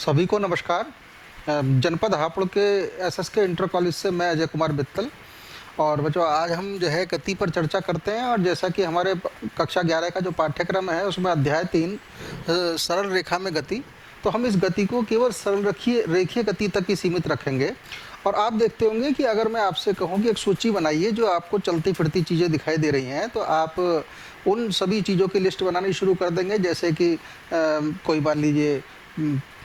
सभी को नमस्कार। जनपद हापुड़ के एसएसके इंटर कॉलेज से मैं अजय कुमार मित्तल। और बच्चों, आज हम जो है गति पर चर्चा करते हैं। और जैसा कि हमारे कक्षा 11 का जो पाठ्यक्रम है उसमें अध्याय 3 सरल रेखा में गति, तो हम इस गति को केवल सरल रेखीय गति तक ही सीमित रखेंगे। और आप देखते होंगे कि अगर मैं आपसे कहूँ कि एक सूची बनाइए जो आपको चलती फिरती चीज़ें दिखाई दे रही हैं, तो आप उन सभी चीज़ों की लिस्ट बनानी शुरू कर देंगे। जैसे कि कोई मान लीजिए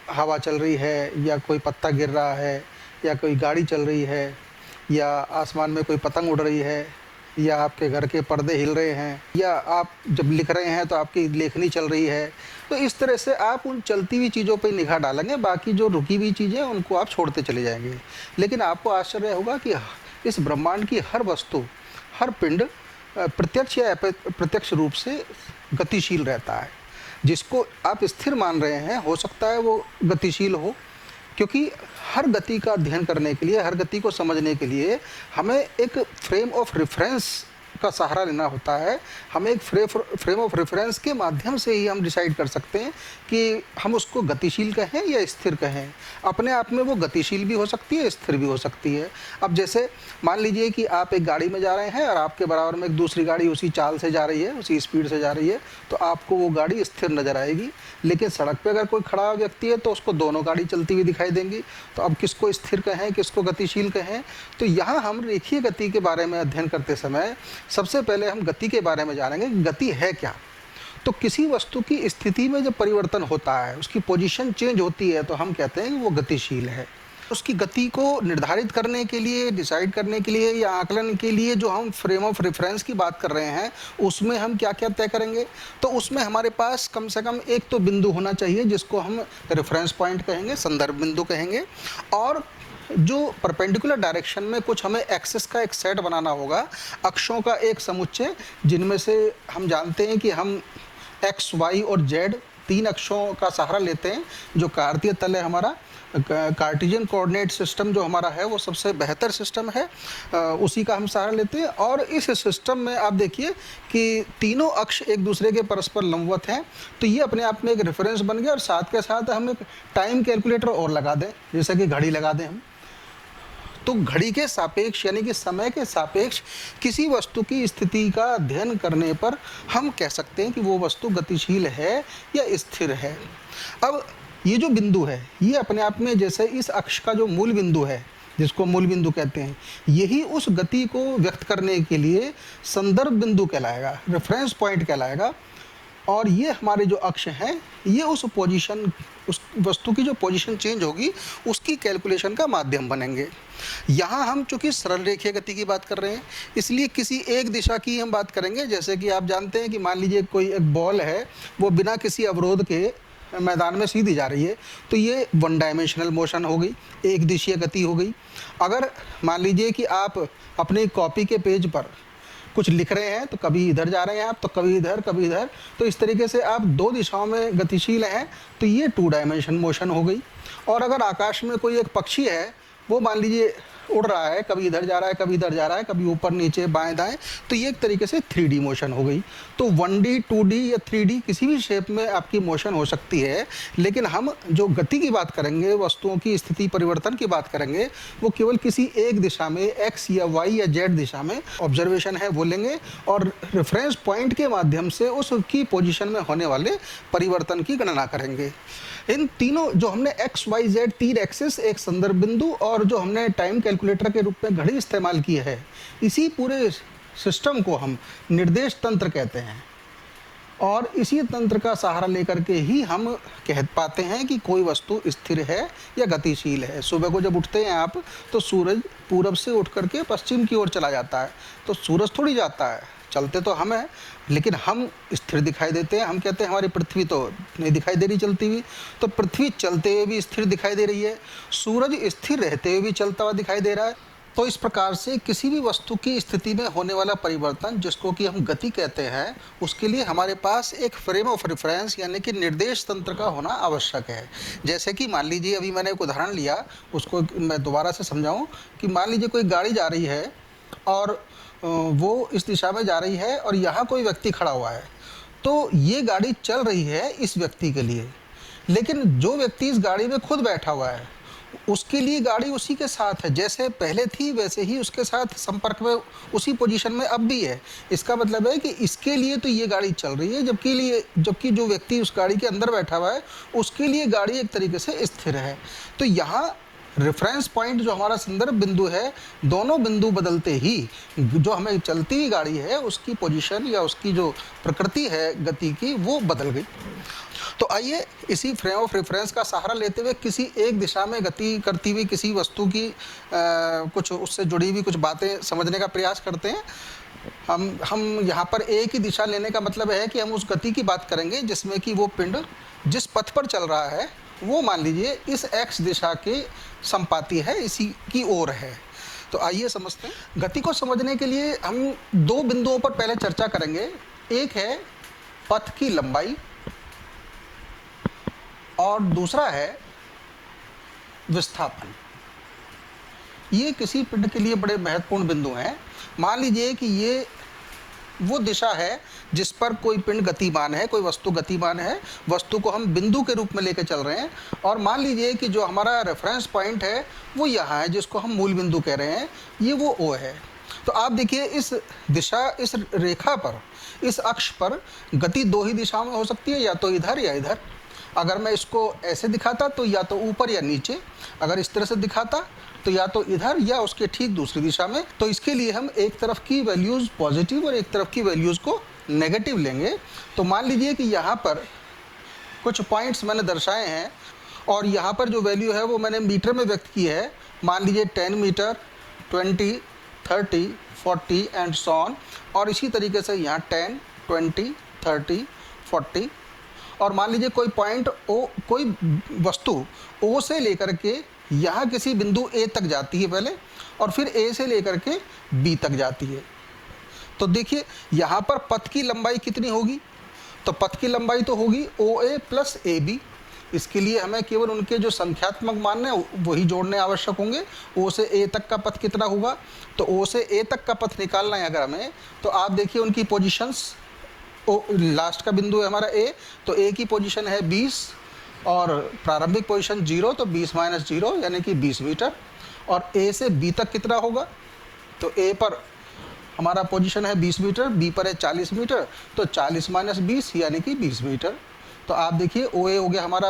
हवा चल रही है, या कोई पत्ता गिर रहा है, या कोई गाड़ी चल रही है, या आसमान में कोई पतंग उड़ रही है, या आपके घर के पर्दे हिल रहे हैं, या आप जब लिख रहे हैं तो आपकी लेखनी चल रही है। तो इस तरह से आप उन चलती हुई चीज़ों पर निगाह डालेंगे, बाकी जो रुकी हुई चीज़ें उनको आप छोड़ते चले जाएंगे। लेकिन आपको आश्चर्य होगा कि इस ब्रह्मांड की हर वस्तु, हर पिंड प्रत्यक्ष या अप्रत्यक्ष रूप से गतिशील रहता है। जिसको आप स्थिर मान रहे हैं, हो सकता है वो गतिशील हो, क्योंकि हर गति का अध्ययन करने के लिए, हर गति को समझने के लिए हमें एक फ्रेम ऑफ रेफरेंस का सहारा लेना होता है। हमें एक फ्रेम ऑफ रेफरेंस के माध्यम से ही हम डिसाइड कर सकते हैं कि हम उसको गतिशील कहें या स्थिर कहें। अपने आप में वो गतिशील भी हो सकती है, स्थिर भी हो सकती है। अब जैसे मान लीजिए कि आप एक गाड़ी में जा रहे हैं और आपके बराबर में एक दूसरी गाड़ी उसी चाल से जा रही है, उसी स्पीड से जा रही है, तो आपको वो गाड़ी स्थिर नज़र आएगी। लेकिन सड़क पे अगर कोई खड़ा व्यक्ति है तो उसको दोनों गाड़ी चलती हुई दिखाई देंगी। तो अब किसको स्थिर कहें, किसको गतिशील कहें? तो यहाँ हम रेखीय गति के बारे में अध्ययन करते समय सबसे पहले हम गति के बारे में जानेंगे कि गति है क्या। तो किसी वस्तु की स्थिति में जब परिवर्तन होता है, उसकी पोजीशन चेंज होती है, तो हम कहते हैं कि वो गतिशील है। उसकी गति को निर्धारित करने के लिए, डिसाइड करने के लिए या आकलन के लिए जो हम फ्रेम ऑफ रेफरेंस की बात कर रहे हैं, उसमें हम क्या क्या तय करेंगे? तो उसमें हमारे पास कम से कम एक तो बिंदु होना चाहिए जिसको हम रेफरेंस पॉइंट कहेंगे, संदर्भ बिंदु कहेंगे। और जो परपेंडिकुलर डायरेक्शन में कुछ हमें एक्सिस का एक सेट बनाना होगा, अक्षों का एक समुच्चय, जिनमें से हम जानते हैं कि हम एक्स, वाई और जेड 3 अक्षों का सहारा लेते हैं। जो कार्तीय तल है हमारा, कार्टेशियन कोऑर्डिनेट सिस्टम जो हमारा है, वो सबसे बेहतर सिस्टम है, उसी का हम सहारा लेते हैं। और इस सिस्टम में आप देखिए कि तीनों अक्ष एक दूसरे के परस्पर लंबवत हैं। तो ये अपने आप में एक रेफरेंस बन गया। और साथ के साथ हम एक टाइम कैलकुलेटर और लगा दें, जैसे कि घड़ी लगा दें हम, तो घड़ी के सापेक्ष यानी कि समय के सापेक्ष किसी वस्तु की स्थिति का अध्ययन करने पर हम कह सकते हैं कि वो वस्तु गतिशील है या स्थिर है। अब ये जो बिंदु है, ये अपने आप में जैसे इस अक्ष का जो मूल बिंदु है, जिसको मूल बिंदु कहते हैं, यही उस गति को व्यक्त करने के लिए संदर्भ बिंदु कहलाएगा, रेफरेंस पॉइंट कहलाएगा। और ये हमारे जो अक्ष हैं, ये उस पोजीशन, उस वस्तु की जो पोजीशन चेंज होगी उसकी कैलकुलेशन का माध्यम बनेंगे। यहाँ हम चूँकि सरल रेखीय गति की बात कर रहे हैं, इसलिए किसी एक दिशा की हम बात करेंगे। जैसे कि आप जानते हैं कि मान लीजिए कोई एक बॉल है, वो बिना किसी अवरोध के मैदान में सीधी जा रही है, तो ये वन डायमेंशनल मोशन हो गई, एक दिशीय गति हो गई। अगर मान लीजिए कि आप अपनी कॉपी के पेज पर कुछ लिख रहे हैं, तो कभी इधर जा रहे हैं आप, तो कभी इधर, कभी इधर, तो इस तरीके से आप 2 दिशाओं में गतिशील हैं, तो ये 2 डायमेंशन मोशन हो गई। और अगर आकाश में कोई एक पक्षी है, वो मान लीजिए उड़ रहा है, कभी इधर जा रहा है, कभी इधर जा रहा है, कभी ऊपर नीचे बाएं दाएं, तो ये एक तरीके से 3D मोशन हो गई। तो 1D, 2D या 3D किसी भी शेप में आपकी मोशन हो सकती है। लेकिन हम जो गति की बात करेंगे, वस्तुओं की स्थिति परिवर्तन की बात करेंगे, वो केवल किसी एक दिशा में, एक्स या वाई या जेड दिशा में ऑब्जर्वेशन है वो लेंगे, और रेफरेंस पॉइंट के माध्यम से उसकी पोजीशन में होने वाले परिवर्तन की गणना करेंगे। इन तीनों जो हमने एक्स, वाई, जेड 3 एक्सिस, एक संदर्भ बिंदु, और जो हमने टाइम कैलकुलेटर के रूप में घड़ी इस्तेमाल की है, इसी पूरे सिस्टम को हम निर्देश तंत्र कहते हैं। और इसी तंत्र का सहारा लेकर के ही हम कह पाते हैं कि कोई वस्तु स्थिर है या गतिशील है। सुबह को जब उठते हैं आप, तो सूरज पूरब से उठ करके पश्चिम की ओर चला जाता है, तो सूरज थोड़ी जाता है, चलते तो हम हैं, लेकिन हम स्थिर दिखाई देते हैं। हम कहते हैं हमारी पृथ्वी तो नहीं दिखाई दे रही चलती हुई, तो पृथ्वी चलते हुए भी स्थिर दिखाई दे रही है, सूरज स्थिर रहते हुए भी चलता हुआ दिखाई दे रहा है। तो इस प्रकार से किसी भी वस्तु की स्थिति में होने वाला परिवर्तन, जिसको कि हम गति कहते हैं, उसके लिए हमारे पास एक फ्रेम ऑफ रेफरेंस यानी कि निर्देश तंत्र का होना आवश्यक है। जैसे कि मान लीजिए, अभी मैंने एक उदाहरण लिया, उसको मैं दोबारा से समझाऊं कि मान लीजिए कोई गाड़ी जा रही है और वो इस दिशा में जा रही है, और यहाँ कोई व्यक्ति खड़ा हुआ है। तो ये गाड़ी चल रही है इस व्यक्ति के लिए, लेकिन जो व्यक्ति इस गाड़ी में खुद बैठा हुआ है, उसके लिए गाड़ी उसी के साथ है, जैसे पहले थी वैसे ही उसके साथ संपर्क में, उसी पोजीशन में अब भी है। इसका मतलब है कि इसके लिए तो ये गाड़ी चल रही है, जबकि जो व्यक्ति उस गाड़ी के अंदर बैठा हुआ है उसके लिए गाड़ी एक तरीके से स्थिर है। तो यहाँ रेफरेंस पॉइंट जो हमारा संदर्भ बिंदु है, दोनों बिंदु बदलते ही जो हमें चलती हुई गाड़ी है उसकी पोजीशन या उसकी जो प्रकृति है गति की, वो बदल गई। तो आइए इसी फ्रेम ऑफ रेफरेंस का सहारा लेते हुए किसी एक दिशा में गति करती हुई किसी वस्तु की कुछ उससे जुड़ी हुई कुछ बातें समझने का प्रयास करते हैं। हम यहाँ पर एक ही दिशा लेने का मतलब है कि हम उस गति की बात करेंगे जिसमें कि वो पिंड जिस पथ पर चल रहा है वो मान लीजिए इस एक्स दिशा के संपाती है, इसी की ओर है। तो आइए समझते हैं। गति को समझने के लिए हम दो बिंदुओं पर पहले चर्चा करेंगे। एक है पथ की लंबाई और दूसरा है विस्थापन। ये किसी पिंड के लिए बड़े महत्वपूर्ण बिंदु हैं। मान लीजिए कि ये वो दिशा है जिस पर कोई पिंड गतिमान है, कोई वस्तु गतिमान है, वस्तु को हम बिंदु के रूप में लेकर चल रहे हैं। और मान लीजिए कि जो हमारा रेफरेंस पॉइंट है वो यहाँ है, जिसको हम मूल बिंदु कह रहे हैं, ये वो ओ है। तो आप देखिए इस दिशा, इस रेखा पर, इस अक्ष पर गति दो ही दिशाओं में हो सकती है, या तो इधर या इधर। अगर मैं इसको ऐसे दिखाता तो या तो ऊपर या नीचे, अगर इस तरह से दिखाता तो या तो इधर या उसके ठीक दूसरी दिशा में। तो इसके लिए हम एक तरफ की वैल्यूज़ पॉजिटिव और एक तरफ की वैल्यूज़ को नेगेटिव लेंगे। तो मान लीजिए कि यहाँ पर कुछ पॉइंट्स मैंने दर्शाए हैं और यहाँ पर जो वैल्यू है वो मैंने मीटर में व्यक्त की है। मान लीजिए 10 मीटर, 20, 30, 40 एंड सो ऑन। और इसी तरीके से यहाँ 10, 20, 30, 40। और मान लीजिए कोई पॉइंट ओ, कोई वस्तु ओ से लेकर के यहाँ किसी बिंदु ए तक जाती है पहले, और फिर ए से लेकर के बी तक जाती है। तो देखिए यहाँ पर पथ की लंबाई कितनी होगी? तो पथ की लंबाई तो होगी ओ ए प्लस ए बी। इसके लिए हमें केवल उनके जो संख्यात्मक मान है वही जोड़ने आवश्यक होंगे। ओ से ए तक का पथ कितना होगा? तो ओ से ए तक का पथ निकालना है अगर हमें, तो आप देखिए उनकी पोजीशंस। ओ लास्ट का बिंदु है हमारा ए, तो ए की पोजीशन है 20 और प्रारंभिक पोजीशन 0, तो 20 माइनस 0 यानी कि 20 मीटर। और ए से बी तक कितना होगा? तो ए पर हमारा पोजीशन है 20 मीटर, बी पर है 40 मीटर, तो 40 माइनस 20 यानी कि 20 मीटर। तो आप देखिए ओ ए हो गया हमारा,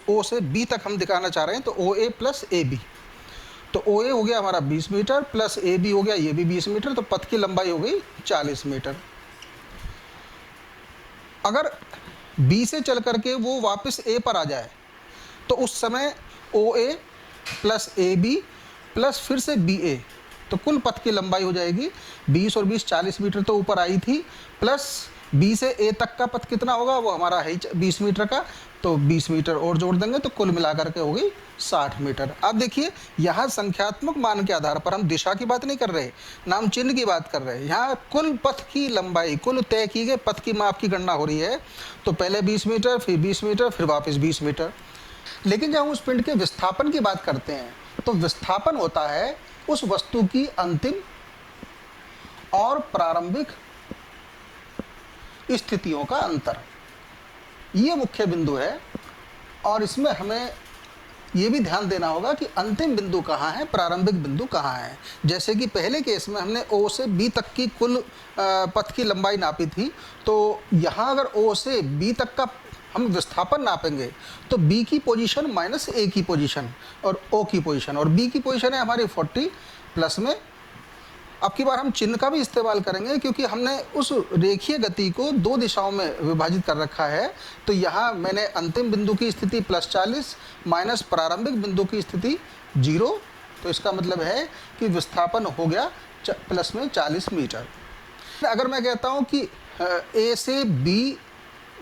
ओ से बी तक हम दिखाना चाह रहे हैं, तो ओ ए प्लस ए बी। तो ओ ए हो गया हमारा 20 मीटर प्लस ए बी हो गया ये भी 20 मीटर, तो पथ की लंबाई हो गई 40 मीटर। अगर बी से चल करके वो वापस ए पर आ जाए तो उस समय ओ ए प्लस ए बी प्लस फिर से बी ए, तो कुल पथ की लंबाई हो जाएगी 20 और 20 40 मीटर तो ऊपर आई थी, प्लस बी से ए तक का पथ कितना होगा? वो हमारा है 20 मीटर का, तो 20 मीटर और जोड़ देंगे तो कुल मिलाकर के होगी 60 मीटर। अब देखिए यहाँ संख्यात्मक मान के आधार पर हम दिशा की बात नहीं कर रहे, नाम चिन्ह की बात कर रहे हैं। यहाँ कुल पथ की लंबाई, कुल तय की गई पथ की माप की गणना हो रही है। तो पहले 20 मीटर, फिर 20 मीटर, फिर वापस 20 मीटर। लेकिन जब हम उस पिंड के विस्थापन की बात करते हैं तो विस्थापन होता है उस वस्तु की अंतिम और प्रारंभिक स्थितियों का अंतर। ये मुख्य बिंदु है और इसमें हमें ये भी ध्यान देना होगा कि अंतिम बिंदु कहाँ है, प्रारंभिक बिंदु कहाँ है। जैसे कि पहले केस में हमने ओ से बी तक की कुल पथ की लंबाई नापी थी, तो यहाँ अगर ओ से बी तक का हम विस्थापन नापेंगे तो बी की पोजीशन माइनस ए की पोजीशन और ओ की पोजीशन, और बी की पोजीशन है हमारी 40 प्लस में। अब की बार हम चिन्ह का भी इस्तेमाल करेंगे क्योंकि हमने उस रेखीय गति को दो दिशाओं में विभाजित कर रखा है। तो यहाँ मैंने अंतिम बिंदु की स्थिति प्लस 40 माइनस प्रारंभिक बिंदु की स्थिति 0, तो इसका मतलब है कि विस्थापन हो गया प्लस में 40 मीटर। अगर मैं कहता हूँ कि ए से बी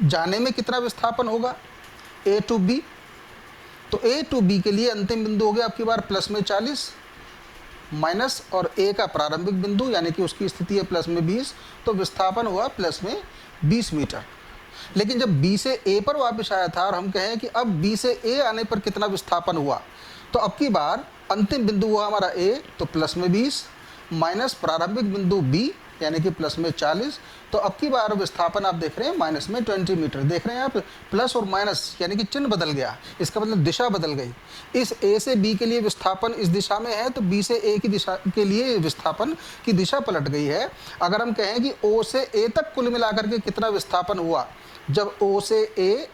जाने में कितना विस्थापन होगा, ए टू बी, तो ए टू बी के लिए अंतिम बिंदु हो गया आपकी बार प्लस में 40 माइनस और ए का प्रारंभिक बिंदु यानी कि उसकी स्थिति है प्लस में 20, तो विस्थापन हुआ प्लस में 20 मीटर। लेकिन जब बी से ए पर वापस आया था और हम कहें कि अब बी से ए आने पर कितना विस्थापन हुआ, तो अब की बार अंतिम बिंदु हुआ हमारा ए, तो प्लस में 20 माइनस प्रारंभिक बिंदु बी यानी कि प्लस में 40। तो अब की बार विस्थापन आप देख रहे हैं माइनस में 20 मीटर। देख रहे हैं आप, प्लस और माइनस यानी कि चिन्ह बदल गया, इसका मतलब दिशा बदल गई। इस ए से बी के लिए विस्थापन इस दिशा में है, तो बी से ए की दिशा के लिए विस्थापन की दिशा पलट गई है। अगर हम कहें कि ओ से ए तक कुल मिलाकर के कितना विस्थापन हुआ, जब ओ से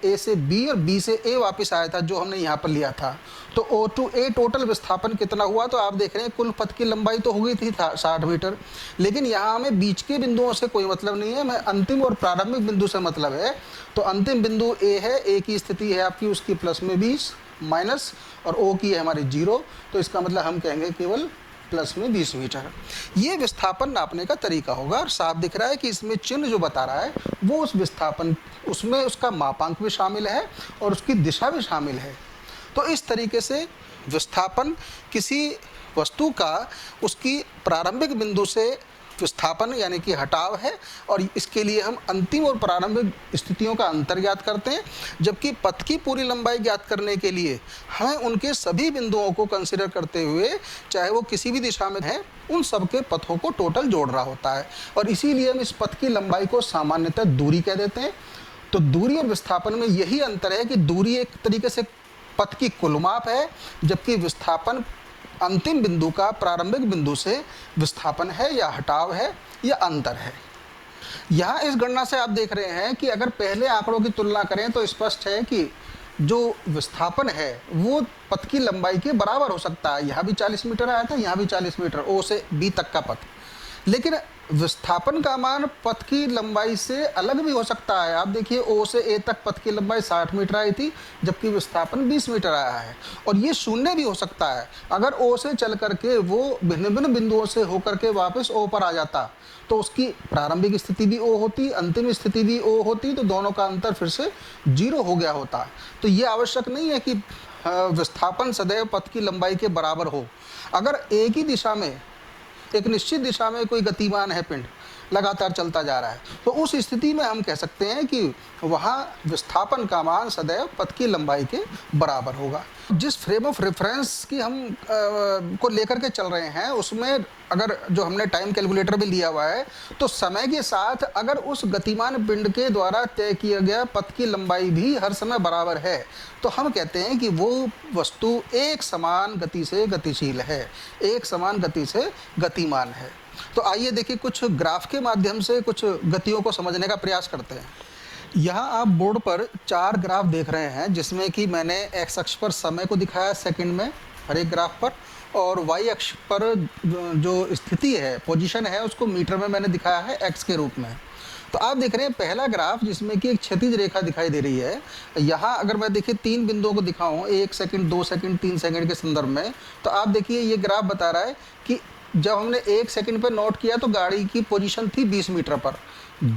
ए से बी और बी से ए वापस आया था जो हमने यहाँ पर लिया था, तो ओ टू ए टोटल विस्थापन कितना हुआ, तो आप देख रहे हैं कुल पथ की लंबाई तो हो गई थी 60 मीटर। लेकिन यहाँ हमें बीच के बिंदुओं से कोई मतलब नहीं है, मैं अंतिम और प्रारंभिक बिंदु से मतलब है। तो अंतिम बिंदु ए है, ए की स्थिति है आपकी उसकी प्लस में 20 माइनस, और ओ की है हमारी 0। तो इसका मतलब हम कहेंगे केवल प्लस में 20 मीटर। ये विस्थापन नापने का तरीका होगा, और साफ दिख रहा है कि इसमें चिन्ह जो बता रहा है वो उस विस्थापन, उसमें उसका मापांक भी शामिल है और उसकी दिशा भी शामिल है। तो इस तरीके से विस्थापन किसी वस्तु का उसकी प्रारंभिक बिंदु से विस्थापन यानी कि हटाव है, और इसके लिए हम अंतिम और प्रारंभिक स्थितियों का अंतर ज्ञात करते हैं। जबकि पथ की पूरी लंबाई ज्ञात करने के लिए हमें उनके सभी बिंदुओं को कंसिडर करते हुए, चाहे वो किसी भी दिशा में है, उन सब के पथों को टोटल जोड़ना होता है। और इसीलिए हम इस पथ की लंबाई को सामान्यतः दूरी कह देते हैं। तो दूरी और विस्थापन में यही अंतर है कि दूरी एक तरीके से पथ की कुल माप है, जबकि विस्थापन अंतिम बिंदु का प्रारंभिक बिंदु से विस्थापन है या हटाव है या अंतर है। यहाँ इस गणना से आप देख रहे हैं कि अगर पहले आंकड़ों की तुलना करें तो स्पष्ट है कि जो विस्थापन है वो पथ की लंबाई के बराबर हो सकता है। यहाँ भी 40 मीटर आया था, यहाँ भी 40 मीटर, ओ से बी तक का पथ। लेकिन विस्थापन का मान पथ की लंबाई से अलग भी हो सकता है। आप देखिए ओ से ए तक पथ की लंबाई 60 मीटर आई थी, जबकि विस्थापन 20 मीटर आया है। और ये शून्य भी हो सकता है। अगर ओ से चल करके वो भिन्न भिन्न बिंदुओं से होकर के वापस ओ पर आ जाता, तो उसकी प्रारंभिक स्थिति भी ओ होती, अंतिम स्थिति भी ओ होती, तो दोनों का अंतर फिर से 0 हो गया होता। तो ये आवश्यक नहीं है कि विस्थापन सदैव पथ की लंबाई के बराबर हो। अगर एक ही दिशा में, एक निश्चित दिशा में कोई गतिमान है पिंड, लगातार चलता जा रहा है, तो उस स्थिति में हम कह सकते हैं कि वहाँ विस्थापन का मान सदैव पथ की लंबाई के बराबर होगा। जिस फ्रेम ऑफ रेफरेंस की हम को लेकर के चल रहे हैं, उसमें अगर जो हमने टाइम कैलकुलेटर भी लिया हुआ है, तो समय के साथ अगर उस गतिमान पिंड के द्वारा तय किया गया पथ की लंबाई भी हर समय बराबर है, तो हम कहते हैं कि वो वस्तु एक समान गति से गतिशील है, एक समान गति से गतिमान है। तो आइए देखिए कुछ ग्राफ के माध्यम से कुछ गतियों को समझने का प्रयास करते हैं। यहाँ आप बोर्ड पर 4 ग्राफ देख रहे हैं, जिसमें कि मैंने एक्स अक्ष पर समय को दिखाया सेकंड में हर एक ग्राफ पर, और वाई अक्ष पर जो स्थिति है, पोजीशन है, उसको मीटर में मैंने दिखाया है एक्स के रूप में। तो आप देख रहे हैं पहला ग्राफ जिसमें कि एक क्षैतिज रेखा दिखाई दे रही है। यहाँ अगर मैं देखिए 3 बिंदुओं को दिखाऊं, 1 सेकंड, 2 सेकंड, 3 सेकंड के संदर्भ में, तो आप देखिए ये ग्राफ बता रहा है कि जब हमने 1 सेकंड पर नोट किया तो गाड़ी की पोजीशन थी 20 मीटर पर,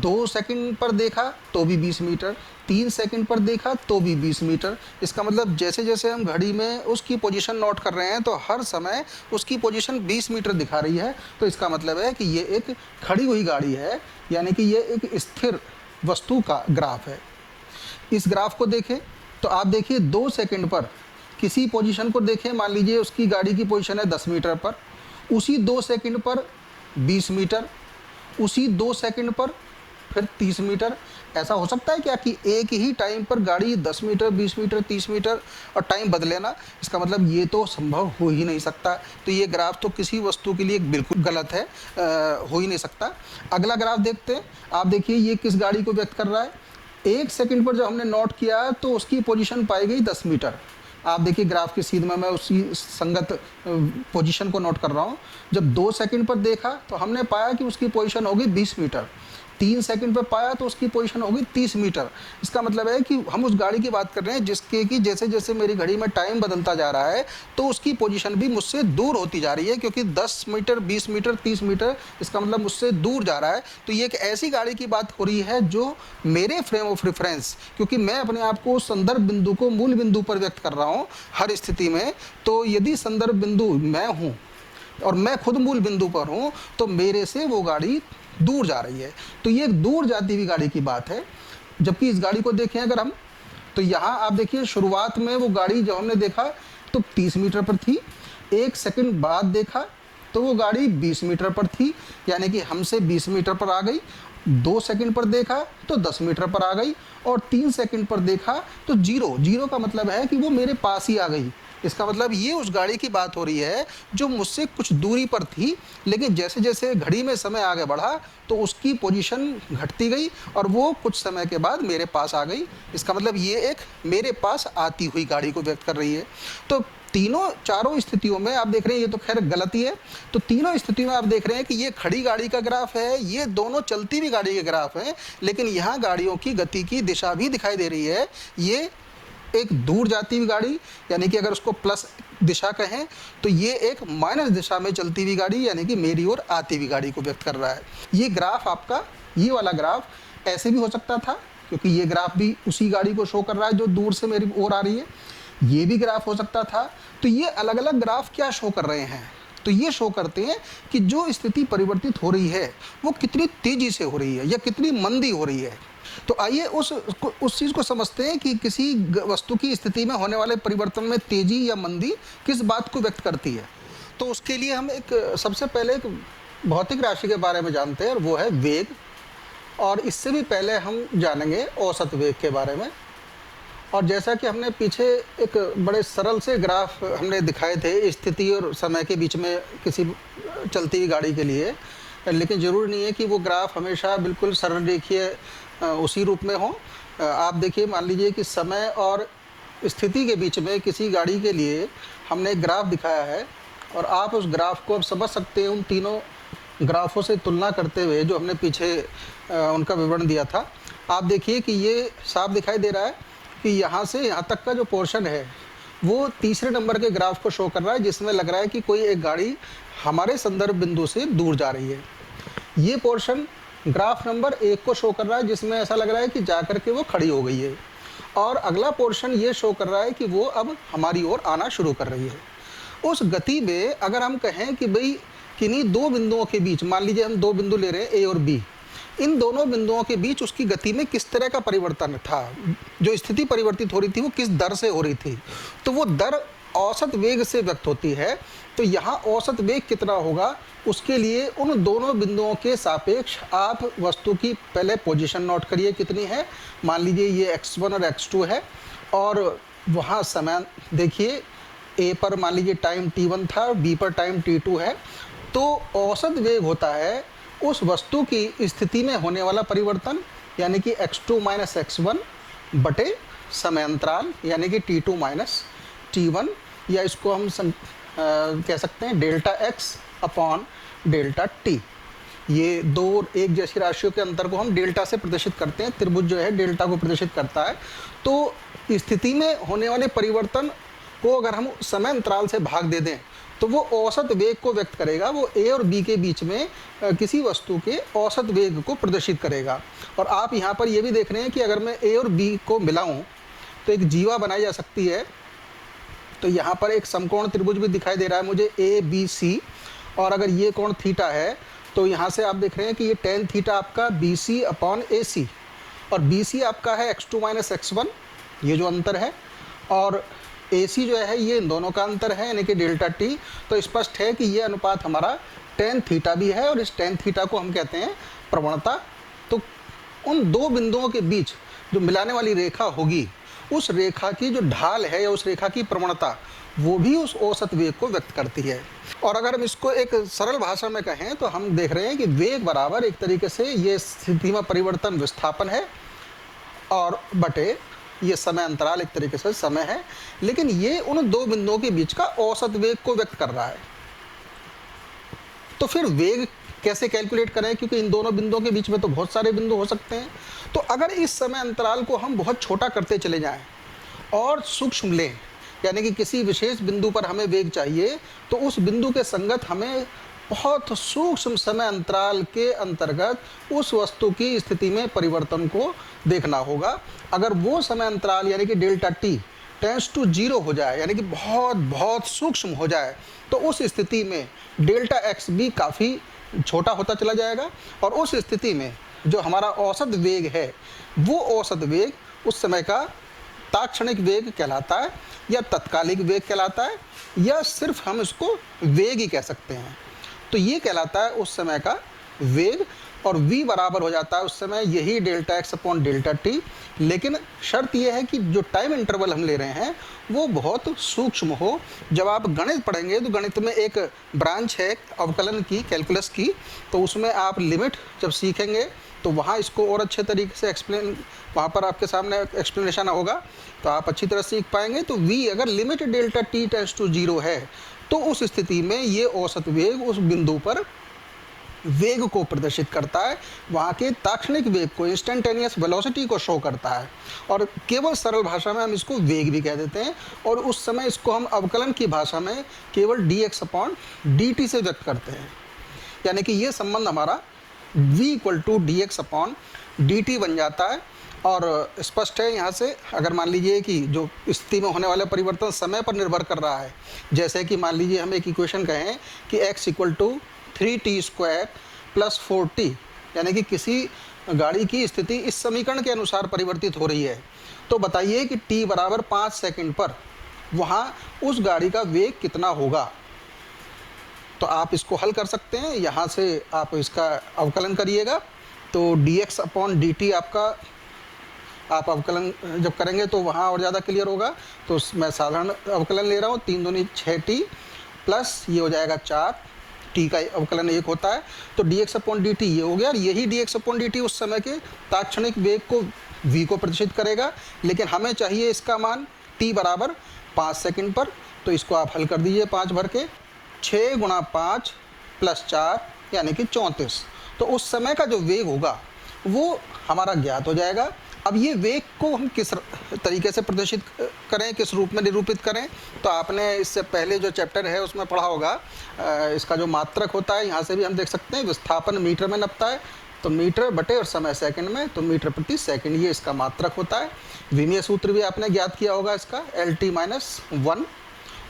2 सेकंड पर देखा तो भी 20 मीटर, 3 सेकंड पर देखा तो भी 20 मीटर। इसका मतलब जैसे जैसे हम घड़ी में उसकी पोजीशन नोट कर रहे हैं तो हर समय उसकी पोजीशन 20 मीटर दिखा रही है। तो इसका मतलब है कि ये एक खड़ी हुई गाड़ी है, यानी कि ये एक स्थिर वस्तु का ग्राफ है। इस ग्राफ को देखें तो आप देखिए 2 सेकंड पर किसी पोजीशन को देखें, मान लीजिए उसकी गाड़ी की पोजीशन है 10 मीटर पर, उसी 2 सेकंड पर 20 मीटर, उसी 2 सेकंड पर फिर 30 मीटर। ऐसा हो सकता है क्या कि एक ही टाइम पर गाड़ी 10 मीटर, 20 मीटर, 30 मीटर और टाइम बदले ना? इसका मतलब ये तो संभव हो ही नहीं सकता। तो ये ग्राफ तो किसी वस्तु के लिए बिल्कुल गलत है, हो ही नहीं सकता। अगला ग्राफ देखते हैं। आप देखिए ये किस गाड़ी को व्यक्त कर रहा है। 1 सेकंड पर जब हमने नोट किया तो उसकी पोजीशन पाई गई 10 मीटर। आप देखिए ग्राफ की सीध में मैं उसी संगत पोजीशन को नोट कर रहा हूँ। जब 2 सेकंड पर देखा तो हमने पाया कि उसकी पोजीशन होगी 20 मीटर, 3 सेकंड पर पाया तो उसकी पोजीशन होगी 30 मीटर। इसका मतलब है कि हम उस गाड़ी की बात कर रहे हैं जिसके कि जैसे जैसे मेरी घड़ी में टाइम बदलता जा रहा है तो उसकी पोजीशन भी मुझसे दूर होती जा रही है, क्योंकि 10 मीटर, 20 मीटर, 30 मीटर, इसका मतलब मुझसे दूर जा रहा है। तो ये एक ऐसी गाड़ी की बात हो रही है जो मेरे फ्रेम ऑफ रेफरेंस, क्योंकि मैं अपने आप को संदर्भ बिंदु को मूल बिंदु पर व्यक्त कर रहा हूँ हर स्थिति में, तो यदि संदर्भ बिंदु मैं हूँ और मैं खुद मूल बिंदु पर हूँ तो मेरे से वो गाड़ी दूर जा रही है। तो ये दूर जाती हुई गाड़ी की बात है। जबकि इस गाड़ी को देखें अगर हम, तो यहाँ आप देखिए शुरुआत में वो गाड़ी जब हमने देखा तो 30 मीटर पर थी, 1 सेकंड बाद देखा तो वो गाड़ी 20 मीटर पर थी, यानी कि हमसे 20 मीटर पर आ गई। 2 सेकंड पर देखा तो 10 मीटर पर आ गई, और 3 सेकंड पर देखा तो जीरो। जीरो का मतलब है कि वो मेरे पास ही आ गई। इसका मतलब ये उस गाड़ी की बात हो रही है जो मुझसे कुछ दूरी पर थी, लेकिन जैसे जैसे घड़ी में समय आगे बढ़ा तो उसकी पोजीशन घटती गई और वो कुछ समय के बाद मेरे पास आ गई। इसका मतलब ये एक मेरे पास आती हुई गाड़ी को व्यक्त कर रही है। तो तीनों चारों स्थितियों में आप देख रहे हैं, ये तो खैर गलती है। तो तीनों स्थितियों में आप देख रहे हैं कि ये खड़ी गाड़ी का ग्राफ है, ये दोनों चलती हुई गाड़ी के ग्राफ हैं, लेकिन यहाँ गाड़ियों की गति की दिशा भी दिखाई दे रही है। ये एक दूर जाती हुई गाड़ी, यानी कि अगर उसको प्लस दिशा कहें, तो ये एक माइनस दिशा में चलती हुई गाड़ी, यानी कि मेरी ओर आती हुई गाड़ी को व्यक्त कर रहा है। ये ग्राफ आपका, ये वाला ग्राफ ऐसे भी हो सकता था, क्योंकि ये ग्राफ भी उसी गाड़ी को शो कर रहा है जो दूर से मेरी ओर आ रही है। ये भी ग्राफ हो सकता था। तो ये अलग अलग ग्राफ क्या शो कर रहे हैं? तो ये शो करते हैं कि जो स्थिति परिवर्तित हो रही है वो कितनी तेजी से हो रही है या कितनी मंदी हो रही है। तो आइए उस चीज़ को समझते हैं कि किसी वस्तु की स्थिति में होने वाले परिवर्तन में तेजी या मंदी किस बात को व्यक्त करती है। तो उसके लिए हम सबसे पहले एक भौतिक राशि के बारे में जानते हैं, और वो है वेग। और इससे भी पहले हम जानेंगे औसत वेग के बारे में। और जैसा कि हमने पीछे एक बड़े सरल से ग्राफ हमने दिखाए थे स्थिति और समय के बीच में किसी चलती हुई गाड़ी के लिए, लेकिन ज़रूरी नहीं है कि वो ग्राफ हमेशा बिल्कुल सरल रेखीय उसी रूप में हो। आप देखिए, मान लीजिए कि समय और स्थिति के बीच में किसी गाड़ी के लिए हमने एक ग्राफ दिखाया है, और आप उस ग्राफ को अब समझ सकते हैं उन तीनों ग्राफों से तुलना करते हुए जो हमने पीछे उनका विवरण दिया था। आप देखिए कि ये साफ दिखाई दे रहा है कि यहाँ से यहाँ तक का जो पोर्शन है वो तीसरे नंबर के ग्राफ को शो कर रहा है, जिसमें लग रहा है कि कोई एक गाड़ी हमारे संदर्भ बिंदु से दूर जा रही है। ये पोर्शन ग्राफ नंबर 1 को शो कर रहा है, जिसमें ऐसा लग रहा है कि जाकर के वो खड़ी हो गई है। और अगला पोर्शन ये शो कर रहा है कि वो अब हमारी ओर आना शुरू कर रही है। उस गति में अगर हम कहें कि भाई किन्हीं दो बिंदुओं के बीच, मान लीजिए हम दो बिंदु ले रहे हैं ए और बी, इन दोनों बिंदुओं के बीच उसकी गति में किस तरह का परिवर्तन था, जो स्थिति परिवर्तित हो रही थी वो किस दर से हो रही थी, तो वो दर औसत वेग से व्यक्त होती है। तो यहाँ औसत वेग कितना होगा, उसके लिए उन दोनों बिंदुओं के सापेक्ष आप वस्तु की पहले पोजीशन नोट करिए कितनी है। मान लीजिए ये x1 और x2 है, और वहाँ समय देखिए, ए पर मान लीजिए टाइम t1 था, बी पर टाइम t2 है। तो औसत वेग होता है उस वस्तु की स्थिति में होने वाला परिवर्तन, यानी कि x2 माइनस x1 बटे समय अंतराल, यानी कि t2 माइनस t1, या इसको हम कह सकते हैं delta x upon delta t। ये दो एक जैसी राशियों के अंतर को हम डेल्टा से प्रदर्शित करते हैं। त्रिभुज जो है डेल्टा को प्रदर्शित करता है। तो स्थिति में होने वाले परिवर्तन को अगर हम समय अंतराल से भाग दे दें तो वो औसत वेग को व्यक्त करेगा। वो ए और बी के बीच में किसी वस्तु के औसत वेग को प्रदर्शित करेगा। और आप यहाँ पर ये भी देख रहे हैं कि अगर मैं ए और बी को मिलाऊं तो एक जीवा बनाई जा सकती है। तो यहाँ पर एक समकोण त्रिभुज भी दिखाई दे रहा है मुझे ए बी सी, और अगर ये कोण थीटा है तो यहाँ से आप देख रहे हैं कि ये टेन थीटा आपका बी सी अपॉन ए सी, और बी सी आपका है x2 माइनस x1, ये जो अंतर है, और ए सी जो है ये इन दोनों का अंतर है, यानी कि डेल्टा टी। तो स्पष्ट है कि ये अनुपात हमारा टेन थीटा भी है, और इस टेन थीटा को हम कहते हैं प्रवणता। तो उन दो बिंदुओं के बीच जो मिलाने वाली रेखा होगी, उस रेखा की जो ढाल है या उस रेखा की प्रवणता, वो भी उस औसत वेग को व्यक्त करती है। और अगर हम इसको एक सरल भाषा में कहें तो हम देख रहे हैं कि वेग बराबर एक तरीके से ये स्थिति में परिवर्तन विस्थापन है, और बटे ये समय अंतराल एक तरीके से समय है, लेकिन ये उन दो बिंदुओं के बीच का औसत वेग को व्यक्त कर रहा है। तो फिर वेग कैसे कैलकुलेट करें, क्योंकि इन दोनों बिंदुओं के बीच में तो बहुत सारे बिंदु हो सकते हैं। तो अगर इस समय अंतराल को हम बहुत छोटा करते चले जाएं और सूक्ष्म लें, यानी कि किसी विशेष बिंदु पर हमें वेग चाहिए, तो उस बिंदु के संगत हमें बहुत सूक्ष्म समय अंतराल के अंतर्गत उस वस्तु की स्थिति में परिवर्तन को देखना होगा। अगर वो समय अंतराल यानी कि डेल्टा टी टेंस टू 0 हो जाए, यानी कि बहुत बहुत सूक्ष्म हो जाए, तो उस स्थिति में डेल्टा एक्स भी काफ़ी छोटा होता चला जाएगा, और उस स्थिति में जो हमारा औसत वेग है वो औसत वेग उस समय का तात्क्षणिक वेग कहलाता है, या तत्कालिक वेग कहलाता है, या सिर्फ हम इसको वेग ही कह सकते हैं। तो ये कहलाता है उस समय का वेग, और v बराबर हो जाता है उस समय यही delta x upon delta T. लेकिन शर्त यह है कि जो टाइम इंटरवल हम ले रहे हैं वो बहुत सूक्ष्म हो। जब आप गणित पढ़ेंगे तो गणित में एक ब्रांच है अवकलन की, कैलकुलस की, तो उसमें आप लिमिट जब सीखेंगे तो वहाँ इसको और अच्छे तरीके से एक्सप्लेन, वहाँ पर आपके सामने एक्सप्लेनेशन होगा तो आप अच्छी तरह सीख पाएंगे। तो v अगर limit delta t tends to 0 है तो उस स्थिति में ये औसत वेग उस बिंदु पर वेग को प्रदर्शित करता है, वहाँ के ताक्षणिक वेग को, इंस्टेंटेनियस वेलोसिटी को शो करता है। और केवल सरल भाषा में हम इसको वेग भी कह देते हैं, और उस समय इसको हम अवकलन की भाषा में केवल dx अपॉन dt से व्यक्त करते हैं। यानी कि ये संबंध हमारा v equal to dx upon dt बन जाता है। और स्पष्ट है यहाँ से, अगर मान लीजिए कि जो स्थिति में होने वाले परिवर्तन समय पर निर्भर कर रहा है, जैसे कि मान लीजिए हम एक इक्वेशन कहें कि x equal to 3t² plus 4t, यानी कि किसी गाड़ी की स्थिति इस समीकरण के अनुसार परिवर्तित हो रही है, तो बताइए कि t बराबर 5 सेकंड पर वहाँ उस गाड़ी का वेग कितना होगा। तो आप इसको हल कर सकते हैं, यहाँ से आप इसका अवकलन करिएगा तो dx अपॉन dt आपका, आप अवकलन जब करेंगे तो वहाँ और ज़्यादा क्लियर होगा। तो मैं साधारण अवकलन ले रहा हूँ, 3 दूनी 6t प्लस ये हो जाएगा 4, t का अवकलन 1 होता है, तो dx अपॉन dt ये हो गया। और यही dx अपॉन dt उस समय के ताक्षणिक वेग को v को प्रदर्शित करेगा, लेकिन हमें चाहिए इसका मान t बराबर 5 सेकंड पर। तो इसको आप हल कर दीजिए 5 भर के, 6 गुणा 5 प्लस 4 यानी कि 34। तो उस समय का जो वेग होगा वो हमारा ज्ञात हो जाएगा। अब ये वेग को हम किस तरीके से प्रदर्शित करें, किस रूप में निरूपित करें, तो आपने इससे पहले जो चैप्टर है उसमें पढ़ा होगा। इसका जो मात्रक होता है यहाँ से भी हम देख सकते हैं, विस्थापन मीटर में नपता है, तो मीटर बटे और समय सेकंड में, तो मीटर प्रति सेकंड ये इसका मात्रक होता है। विमीय सूत्र भी आपने ज्ञात किया होगा इसका, LT-1।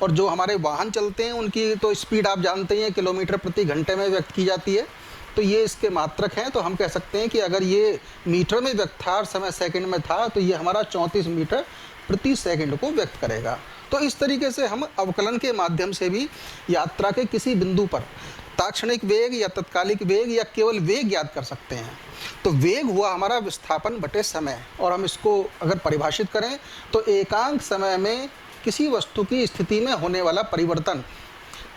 और जो हमारे वाहन चलते हैं उनकी तो स्पीड आप जानते ही हैं, किलोमीटर प्रति घंटे में व्यक्त की जाती है, तो ये इसके मात्रक हैं। तो हम कह सकते हैं कि अगर ये मीटर में व्यक्त था और समय सेकंड में था तो ये हमारा 34 मीटर प्रति सेकंड को व्यक्त करेगा। तो इस तरीके से हम अवकलन के माध्यम से भी यात्रा के किसी बिंदु पर ताक्षणिक वेग या तत्कालिक वेग या केवल वेग ज्ञात कर सकते हैं। तो वेग हुआ हमारा विस्थापन बटे समय, और हम इसको अगर परिभाषित करें तो एकांक समय में किसी वस्तु की स्थिति में होने वाला परिवर्तन,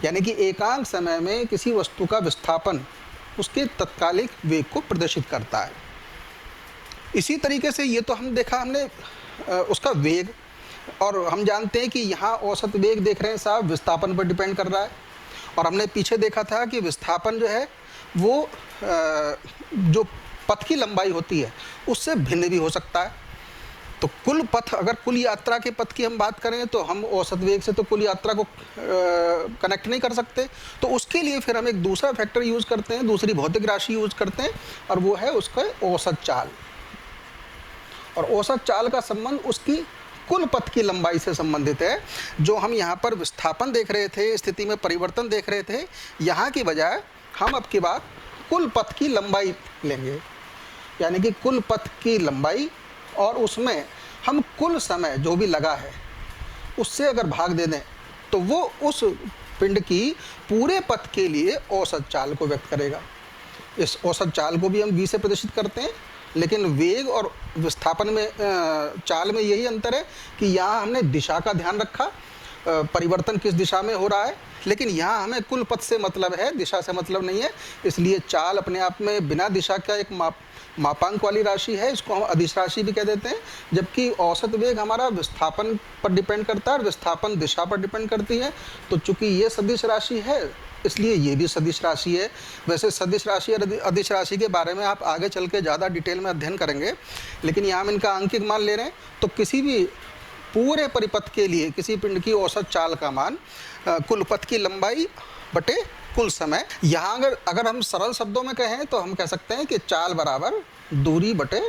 यानी कि एकांक समय में किसी वस्तु का विस्थापन उसके तत्कालिक वेग को प्रदर्शित करता है। इसी तरीके से ये तो हम देखा हमने उसका वेग, और हम जानते हैं कि यहाँ औसत वेग देख रहे हैं साहब विस्थापन पर डिपेंड कर रहा है। और हमने पीछे देखा था कि विस्थापन जो है वो जो पथ की लंबाई होती है उससे भिन्न भी हो सकता है। तो कुल पथ, अगर कुल यात्रा के पथ की हम बात करें तो हम औसत वेग से तो कुल यात्रा को कनेक्ट नहीं कर सकते, तो उसके लिए फिर हम एक दूसरा फैक्टर यूज़ करते हैं, दूसरी भौतिक राशि यूज़ करते हैं, और वो है उसका औसत चाल। और औसत चाल का संबंध उसकी कुल पथ की लंबाई से संबंधित है। जो हम यहाँ पर विस्थापन देख रहे थे, स्थिति में परिवर्तन देख रहे थे, यहाँ की बजाय हम अब की बात कुल पथ की लंबाई लेंगे, यानी कि कुल पथ की लंबाई, और उसमें हम कुल समय जो भी लगा है उससे अगर भाग दे दें तो वो उस पिंड की पूरे पथ के लिए औसत चाल को व्यक्त करेगा। इस औसत चाल को भी हम v से प्रदर्शित करते हैं, लेकिन वेग और विस्थापन में चाल में यही अंतर है कि यहाँ हमने दिशा का ध्यान रखा, परिवर्तन किस दिशा में हो रहा है, लेकिन यहाँ हमें कुल पथ से मतलब है, दिशा से मतलब नहीं है। इसलिए चाल अपने आप में बिना दिशा का एक मापांक वाली राशि है, इसको हम अदिश राशि भी कह देते हैं। जबकि औसत वेग हमारा विस्थापन पर डिपेंड करता है और विस्थापन दिशा पर डिपेंड करती है। तो चूंकि ये सदिश राशि है इसलिए ये भी सदिश राशि है। वैसे सदिश राशि और अदिश राशि के बारे में आप आगे चल के ज़्यादा डिटेल में अध्ययन करेंगे, लेकिन यहाँ हम इनका अंकित मान ले रहे हैं। तो किसी भी पूरे परिपथ के लिए किसी पिंड की औसत चाल का मान कुल पथ की लंबाई बटे कुल समय। यहाँ अगर हम सरल शब्दों में कहें तो हम कह सकते हैं कि चाल बराबर दूरी बटे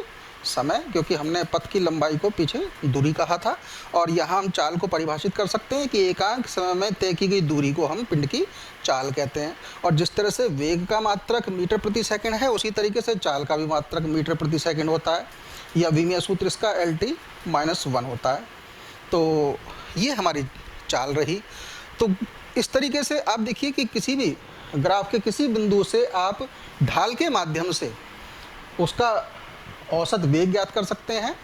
समय, क्योंकि हमने पथ की लंबाई को पीछे दूरी कहा था। और यहाँ हम चाल को परिभाषित कर सकते हैं कि एकांक समय में तय की गई दूरी को हम पिंड की चाल कहते हैं। और जिस तरह से वेग का मात्रक मीटर प्रति सेकंड है, उसी तरीके से चाल का भी मात्रक मीटर प्रति सेकंड होता है, या विमीय सूत्र इसका LT-1 होता है। तो ये हमारी चाल रही। तो इस तरीके से आप देखिए कि किसी भी ग्राफ के किसी बिंदु से आप ढाल के माध्यम से उसका औसत वेग ज्ञात कर सकते हैं।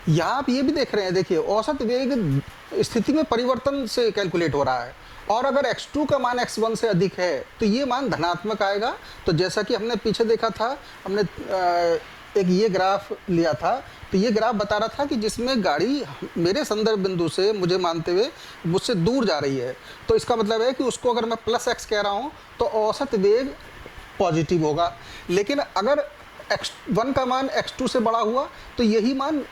यहाँ आप ये भी देख रहे हैं, देखिए औसत वेग स्थिति में परिवर्तन से कैलकुलेट हो रहा है, और अगर x2 का मान x1 से अधिक है तो ये मान धनात्मक आएगा। तो जैसा कि हमने पीछे देखा था, हमने एक ये ग्राफ लिया था, तो ये ग्राफ बता रहा था कि जिसमें गाड़ी मेरे संदर्भ बिंदु से मुझे मानते हुए मुझसे दूर जा रही है, तो इसका मतलब है कि उसको अगर मैं +x कह रहा हूँ तो औसत वेग पॉजिटिव होगा। लेकिन अगर x1 का मान x2 से बड़ा हुआ तो यही मान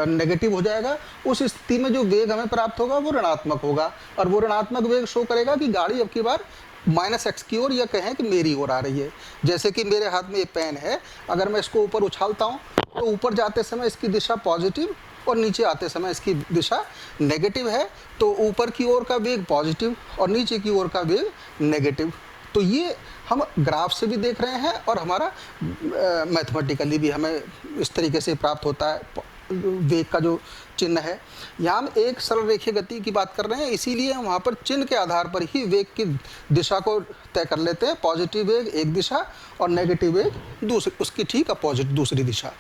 नेगेटिव हो जाएगा। उस स्थिति में जो वेग हमें प्राप्त होगा वो ऋणात्मक होगा, और वो ऋणात्मक वेग शो करेगा कि गाड़ी अब की बार -x की ओर, या कहें कि मेरी ओर आ रही है। जैसे कि मेरे हाथ में ये पेन है, अगर मैं इसको ऊपर उछालता हूँ तो ऊपर जाते समय इसकी दिशा पॉजिटिव और नीचे आते समय इसकी दिशा नेगेटिव है। तो ऊपर की ओर का वेग पॉजिटिव और नीचे की ओर का वेग नेगेटिव। तो ये हम ग्राफ से भी देख रहे हैं, और हमारा मैथमेटिकली भी हमें इस तरीके से प्राप्त होता है वेग का जो चिन्ह है। यहाँ हम एक सरल रेखीय गति की बात कर रहे हैं, इसीलिए हम वहाँ पर चिन्ह के आधार पर ही वेग की दिशा को तय कर लेते हैं। पॉजिटिव वेग एक दिशा और नेगेटिव वेग दूसरी, उसकी ठीक अपोजिट दूसरी दिशा।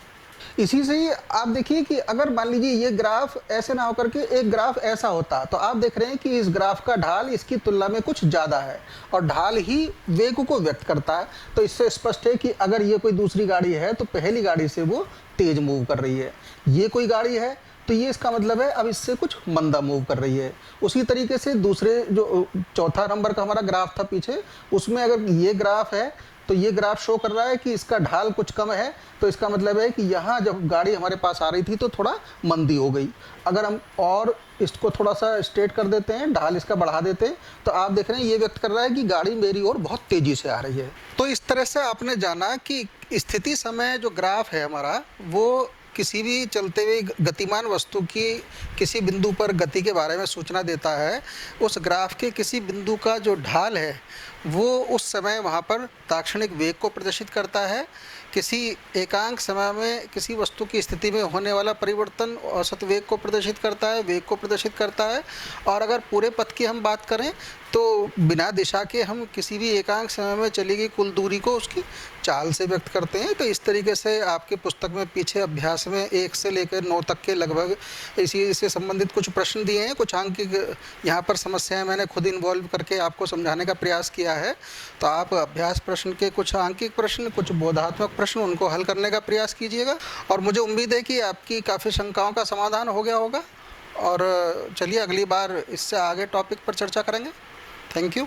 इसी से ही आप देखिए कि अगर मान लीजिए ये ग्राफ ऐसे ना होकर के एक ग्राफ ऐसा होता, तो आप देख रहे हैं कि इस ग्राफ का ढाल इसकी तुलना में कुछ ज़्यादा है, और ढाल ही वेग को व्यक्त करता है। तो इससे स्पष्ट है कि अगर ये कोई दूसरी गाड़ी है तो पहली गाड़ी से वो तेज मूव कर रही है। ये कोई गाड़ी है तो ये इसका मतलब है अब इससे कुछ मंदा मूव कर रही है। उसी तरीके से दूसरे जो चौथा नंबर का हमारा ग्राफ था पीछे, उसमें अगर ये ग्राफ है तो ये ग्राफ शो कर रहा है कि इसका ढाल कुछ कम है, तो इसका मतलब है कि यहाँ जब गाड़ी हमारे पास आ रही थी तो थोड़ा मंदी हो गई। अगर हम और इसको थोड़ा सा स्ट्रेट कर देते हैं, ढाल इसका बढ़ा देते हैं, तो आप देख रहे हैं ये व्यक्त कर रहा है कि गाड़ी मेरी ओर बहुत तेज़ी से आ रही है। तो इस तरह से आपने जाना कि स्थिति समय जो ग्राफ है हमारा, वो किसी भी चलते हुए गतिमान वस्तु की किसी बिंदु पर गति के बारे में सूचना देता है। उस ग्राफ के किसी बिंदु का जो ढाल है वो उस समय वहाँ पर ताक्षणिक वेग को प्रदर्शित करता है। किसी एकांक समय में किसी वस्तु की स्थिति में होने वाला परिवर्तन औसत वेग को प्रदर्शित करता है, वेग को प्रदर्शित करता है। और अगर पूरे पथ की हम बात करें तो बिना दिशा के हम किसी भी एकांक समय में चली गई कुल दूरी को उसकी चाल से व्यक्त करते हैं। तो इस तरीके से आपके पुस्तक में पीछे अभ्यास में 1 से लेकर 9 तक के लगभग इसी से संबंधित कुछ प्रश्न दिए हैं। कुछ आंकिक यहाँ पर समस्याएं मैंने खुद इन्वॉल्व करके आपको समझाने का प्रयास किया है। तो आप अभ्यास प्रश्न के कुछ आंकिक प्रश्न, कुछ बोधात्मक प्रश्न, उनको हल करने का प्रयास कीजिएगा, और मुझे उम्मीद है कि आपकी काफ़ी शंकाओं का समाधान हो गया होगा। और चलिए अगली बार इससे आगे टॉपिक पर चर्चा करेंगे। Thank you.